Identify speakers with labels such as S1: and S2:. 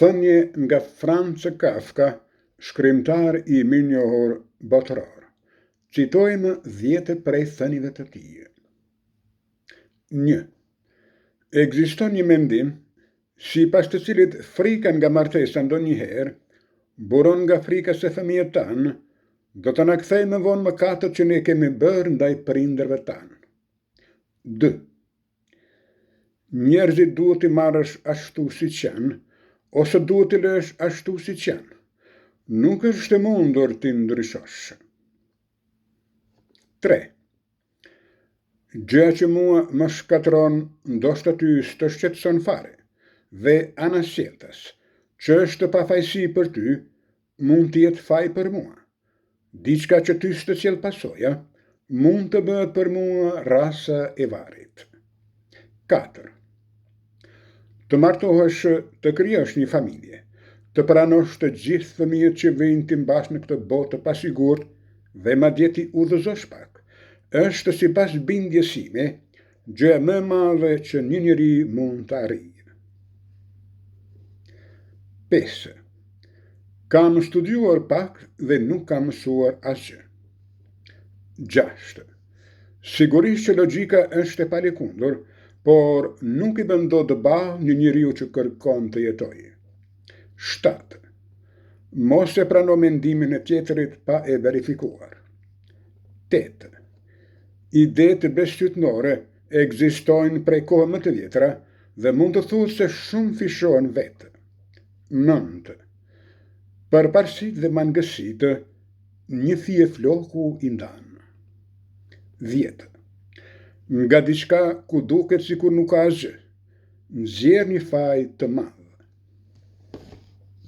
S1: Thënie nga Franz Kafka, shkrimtar I mirënjohur botëror. Citojmë 10 prej thënieve të tij. 1. Ekziston një mendim sipas të cilit frika nga martesa ndonjëherë buron nga frika se fëmijët tanë do të na kthejë më vonë mëkatet që ne kemi bërë ndaj prindërve tanë. 2. Njerëzit duhet I marrësh ashtu siç janë, ose duhet I lësh ashtu siç janë. Nuk është e mundur t'i ndryshosh. 3. Gjëja që mua më shkatron ndoshta ty s'të shqetëson fare dhe anasjeltas, që është pafajësi për ty, mund të jetë faj për mua. Diçka që ty s'të sjell pasoja, mund të bëhet për mua rasa e varit. 4. Të martohesh, të krijosh një familje, të pranosh të gjithë fëmijët që vijnë ti mbash në këtë botë të pasigurt dhe madje ti udhëzosh pak, është sipas bindjes sime gjëja më e madhe që një njeri mund të arrijë. 5. Kam studiuar pak dhe nuk kam mësuar asgjë. 6. Sigurisht që logjika është e palikundur, por nuk I bën dot ballë një njeriu që kërkon të jetojë. 7. Mos e prano mendimin e tjetrit pa e verifikuar. 8. Idetë besqytnore ekzistojnë prej kohë më të vjetra dhe mund të thuhet se shumë fishohen vetë. 9. Përparësitë dhe mangësitë, një fije floku I ndan. 10. Nga diçka ku duket sikur nuk ka asgjë, nxjerr një faj të madh.